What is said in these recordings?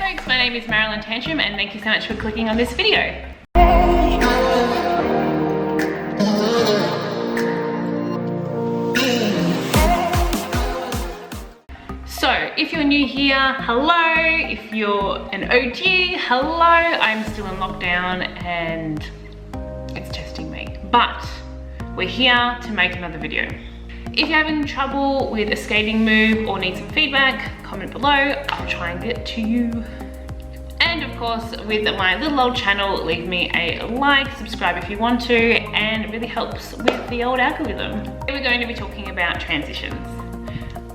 folks, my name is Marilyn Tantrum and thank you so much for clicking on this video. So if you're new here, hello. If you're an OG, hello. I'm still in lockdown and it's testing me, but we're here to make another video. If you're having trouble with a skating move or need some feedback, comment below. I'll try and get to you. And of course, with my little old channel, leave me a like, subscribe if you want to, and it really helps with the old algorithm. Today we're going to be talking about transitions.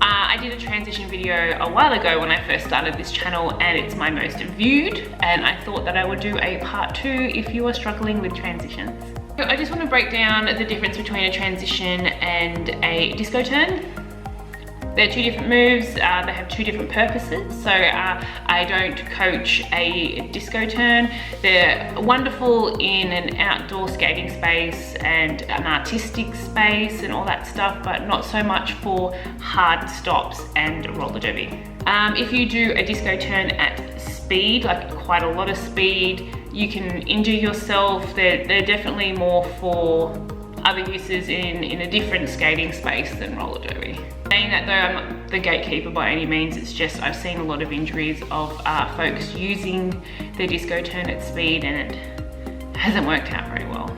I did a transition video a while ago when I first started this channel, and it's my most viewed, and I thought that I would do a part 2 if you are struggling with transitions. So I just want to break down the difference between a transition and a disco turn. They're two different moves, they have two different purposes. So I don't coach a disco turn. They're wonderful in an outdoor skating space and an artistic space and all that stuff, but not so much for hard stops and roller derby. If you do a disco turn at speed, like quite a lot of speed, you can injure yourself. They're definitely more for other uses in a different skating space than roller derby. Saying that though, I'm not the gatekeeper by any means. It's just I've seen a lot of injuries of folks using the disco turn at speed, and it hasn't worked out very well.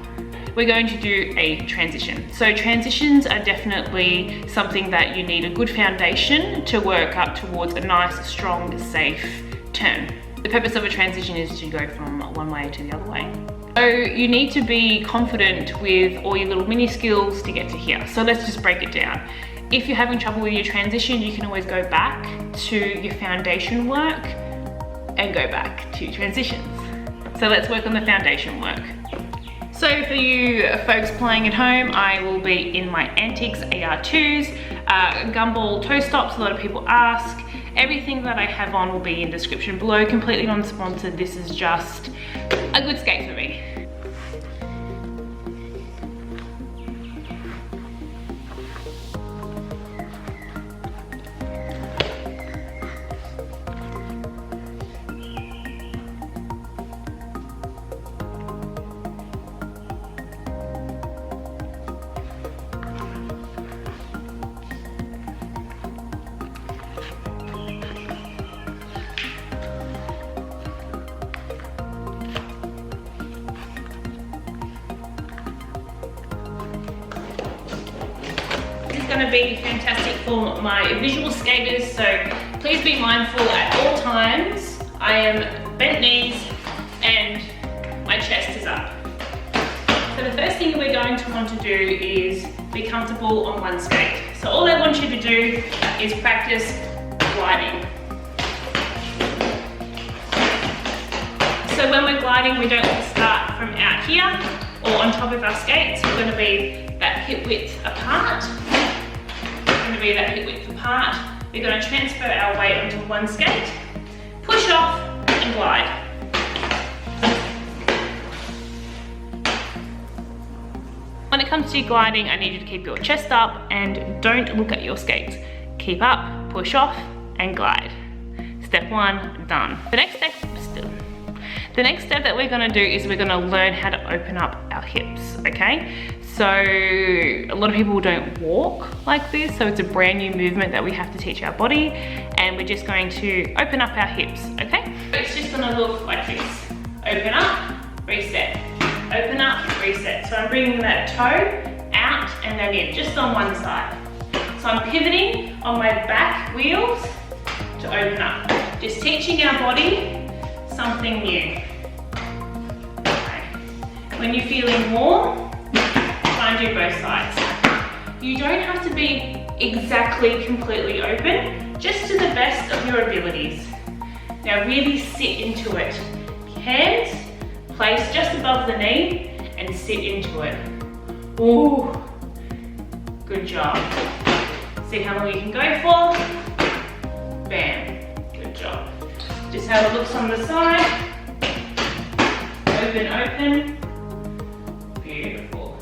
We're going to do a transition. So transitions are definitely something that you need a good foundation to work up towards a nice, strong, safe turn. The purpose of a transition is to go from one way to the other way. So you need to be confident with all your little mini skills to get to here. So let's just break it down. If you're having trouble with your transition, you can always go back to your foundation work and go back to transitions. So let's work on the foundation work. So for you folks playing at home, I will be in my Antik AR2s, Gumball toe stops, a lot of people ask. Everything that I have on will be in description below, completely non-sponsored. This is just a good skate for me. Going to be fantastic for my visual skaters, so please be mindful at all times. I am bent knees and my chest is up. So the first thing we're going to want to do is be comfortable on one skate. So all I want you to do is practice gliding. So when we're gliding, we don't start from out here or on top of our skates. We're going to be that hip width apart. Be that hip width apart. We're going to transfer our weight onto one skate, push off and glide. When it comes to gliding, I need you to keep your chest up and don't look at your skates. Keep up, push off and glide. Step 1, done. The next step that we're going to do is we're going to learn how to open up our hips, okay? So a lot of people don't walk like this, so it's a brand new movement that we have to teach our body, and we're just going to open up our hips, okay? So it's just gonna look like this. Open up, reset. Open up, reset. So I'm bringing that toe out and then in, just on one side. So I'm pivoting on my back wheels to open up. Just teaching our body something new. Okay. When you're feeling warm, try and do both sides. You don't have to be exactly completely open, just to the best of your abilities. Now really sit into it. Hands placed just above the knee and sit into it. Ooh, good job. See how long you can go for. Bam, good job. Just how it looks on the side. Open, open. Beautiful.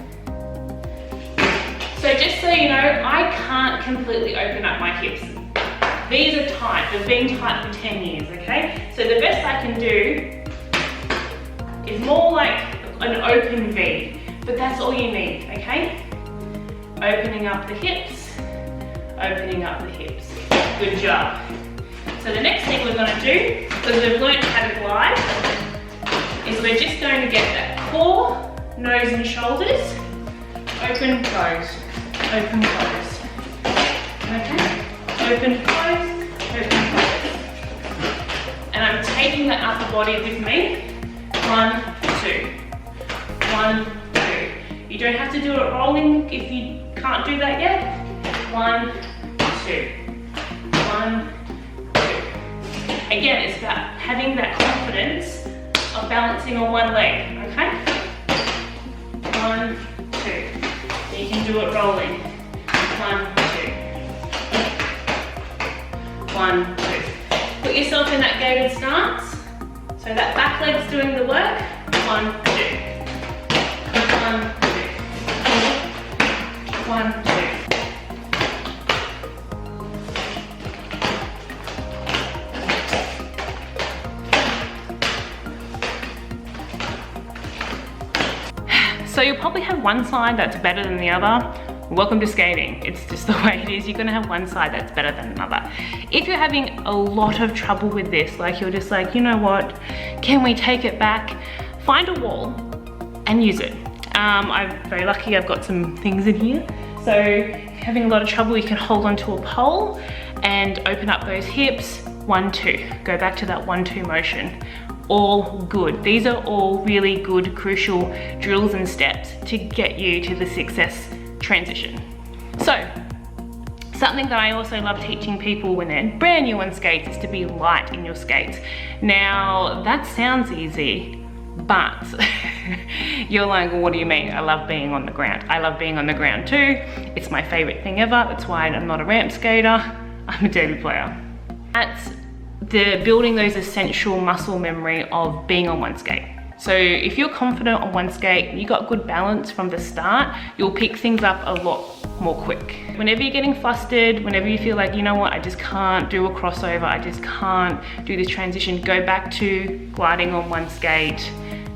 So just so you know, I can't completely open up my hips. tight. These are tight. They've been tight for 10 years, okay? So the best I can do is more like an open V, but that's all you need, okay? Opening up the hips, opening up the hips. Good job. So the next thing we're gonna do, because we've learned how to glide, is we're just going to get that core, nose and shoulders, open, close, open, close. Okay? Open, close, open, close. And I'm taking the upper body with me. 1, 2. 1, 2. You don't have to do it rolling if you can't do that yet. 1, 2. 1, 2. Again, it's about having that confidence of balancing on one leg, okay? 1, 2. You can do it rolling. 1, 2. 1, 2. Put yourself in that gated stance. So that back leg's doing the work. 1, 2. 1, 2. 1, 2. So you'll probably have one side that's better than the other. Welcome to skating. It's just the way it is. You're gonna have one side that's better than another. If you're having a lot of trouble with this, like you're just like, you know what, can we take it back? Find a wall and use it. I'm very lucky, I've got some things in here. So if you're having a lot of trouble, you can hold onto a pole and open up those hips. 1, 2. Go back to that 1, 2 motion. All good. These are all really good, crucial drills and steps to get you to the success transition. So, something that I also love teaching people when they're brand new on skates is to be light in your skates. Now, that sounds easy, but you're like, well, what do you mean? I love being on the ground. I love being on the ground too. It's my favorite thing ever. That's why I'm not a ramp skater. I'm a daily player. That's the building those essential muscle memory of being on one skate. So if you're confident on one skate and you got good balance from the start, you'll pick things up a lot more quick. Whenever you're getting flustered, whenever you feel like, you know what, I just can't do a crossover, I just can't do this transition, go back to gliding on one skate,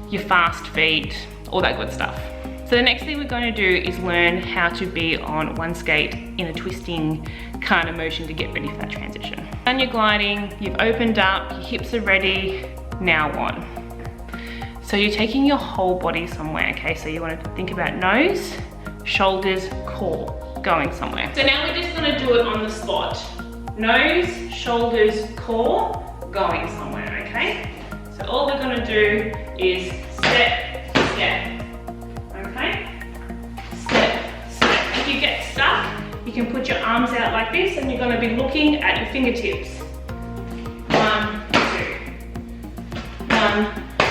your fast feet, all that good stuff. So the next thing we're going to do is learn how to be on one skate in a twisting kind of motion to get ready for that transition. Done your gliding, you've opened up, your hips are ready, now on. So you're taking your whole body somewhere, okay? So you want to think about nose, shoulders, core, going somewhere. So now we're just going to do it on the spot. Nose, shoulders, core, going somewhere, okay? So all we're going to do is step, step. Okay? Step, step. If you get stuck, you can put your arms out like this and you're going to be looking at your fingertips. 1, 2. 1, 2.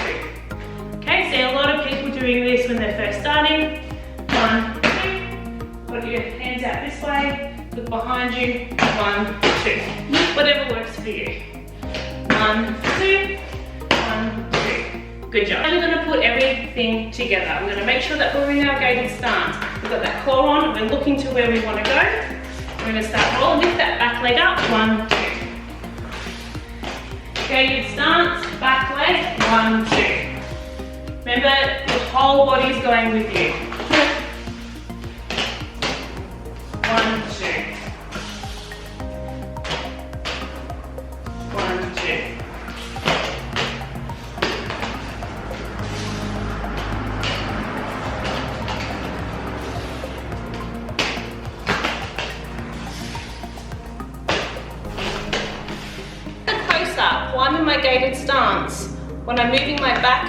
Okay, see a lot of people doing this when they're first starting. 1, 2. Put your hands out this way, look behind you. 1, 2. Whatever works for you. 1, 2. 1, 2. Good job. Now we're going to put everything together. We're going to make sure that we're in our gated stance. We've got that core on, we're looking to where we want to go. We're going to start rolling, lift that back leg up, 1, 2. Gated stance, back leg, 1, 2. Remember, your whole body's going with you. 1, 2. 1, 2. I'm in my gated stance. When I'm moving my back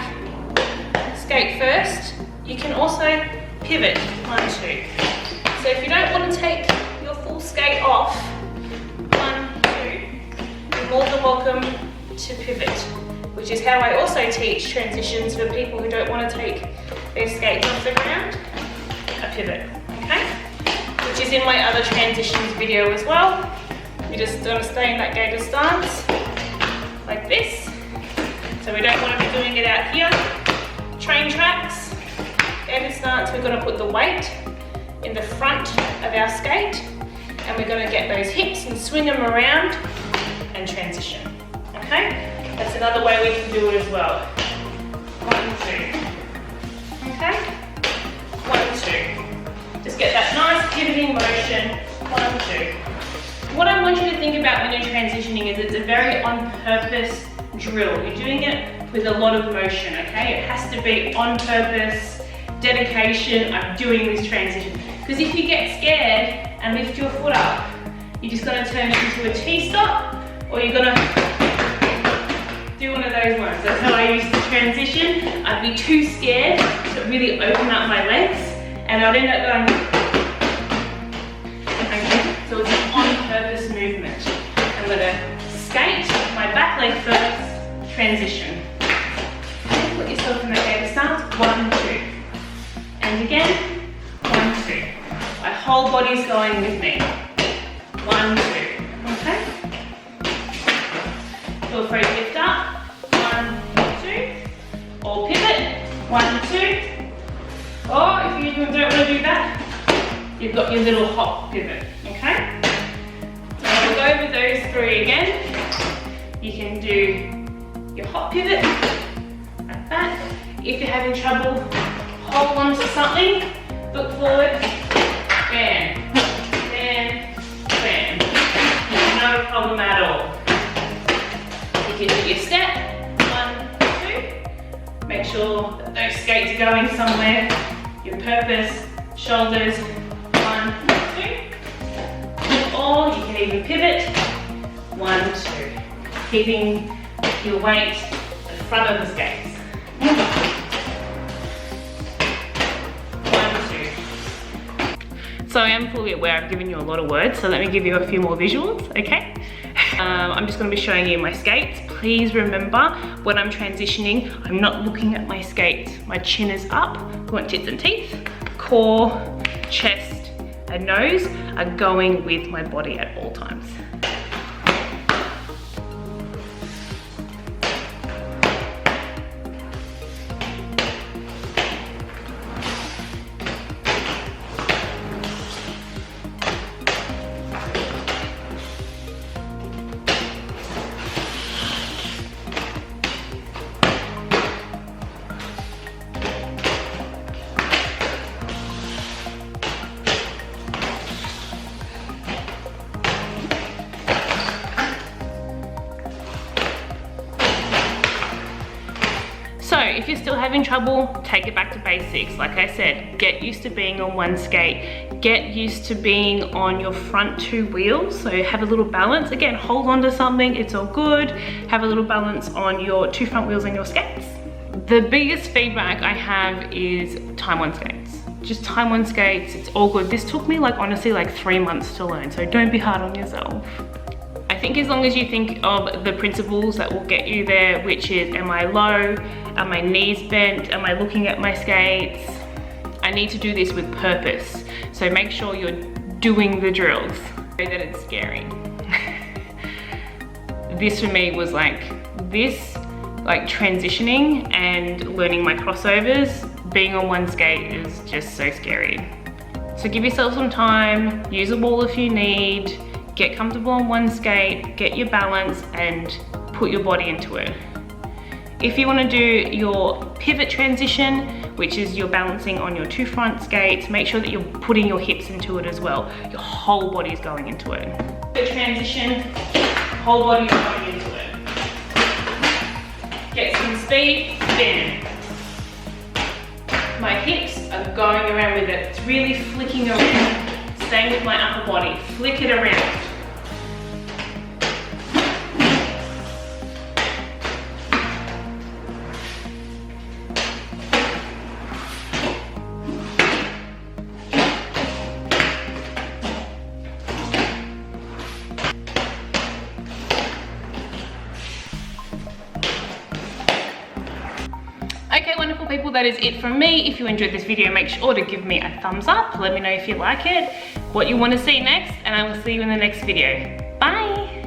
skate first, you can also pivot, 1, 2. So if you don't want to take your full skate off, 1, 2, you're more than welcome to pivot, which is how I also teach transitions for people who don't want to take their skates off the ground, a pivot, okay? Which is in my other transitions video as well. You just want to stay in that gated stance, like this. So we don't want to be doing it out here. Train tracks, gated stance, we're going to put the weight in the front of our skate and we're gonna get those hips and swing them around and transition, okay? That's another way we can do it as well. 1, 2, okay? 1, 2. Just get that nice pivoting motion, 1, 2. What I want you to think about when you're transitioning is it's a very on-purpose drill. You're doing it with a lot of motion, okay? It has to be on purpose, dedication, I'm doing this transition. Because if you get scared and lift your foot up, you're just gonna turn it into a T-stop, or you're gonna do one of those ones. That's how I used to transition. I'd be too scared to really open up my legs, and I'd end up going, okay? So it's an on-purpose movement. I'm gonna skate my back leg first, transition. Put yourself in that game stance, 1, 2. And again, 1, 2. My whole body's going with me. 1, 2, okay? Feel free to lift up, 1, 2. Or pivot, 1, 2. Or if you don't want to do that, you've got your little hop pivot, okay? Now we'll go over those 3 again. You can do your hop pivot, like that. If you're having trouble, hold on to something, look forward, bam, bam, bam. No problem at all. You can do your step, 1, 2. Make sure that those skates are going somewhere. Your purpose, shoulders, 1, 2. Or you can even pivot, 1, 2. Keeping your weight at the front of the skates. 1, 2. So I am fully aware I've given you a lot of words, so let me give you a few more visuals, okay? I'm just going to be showing you my skates. Please remember, when I'm transitioning, I'm not looking at my skates. My chin is up, we want tits and teeth, core, chest, and nose are going with my body at all times. So if you're still having trouble, take it back to basics. Like I said, get used to being on one skate. Get used to being on your front 2 wheels. So have a little balance. Again, hold on to something, it's all good. Have a little balance on your 2 front wheels and your skates. The biggest feedback I have is time on skates. Just time on skates, it's all good. This took me honestly 3 months to learn, so don't be hard on yourself. I think as long as you think of the principles that will get you there, which is, am I low? Are my knees bent? Am I looking at my skates? I need to do this with purpose. So make sure you're doing the drills. So that it's scary. This for me was transitioning and learning my crossovers. Being on one skate is just so scary. So give yourself some time, use a wall if you need, get comfortable on one skate, get your balance and put your body into it. If you want to do your pivot transition, which is you're balancing on your 2 front skates, make sure that you're putting your hips into it as well. Your whole body is going into it. The transition, whole body is going into it. Get some speed, bam. My hips are going around with it. It's really flicking around. Staying with my upper body, flick it around. Okay, wonderful people, that is it from me. If you enjoyed this video, make sure to give me a thumbs up. Let me know if you like it, what you want to see next, and I will see you in the next video. Bye.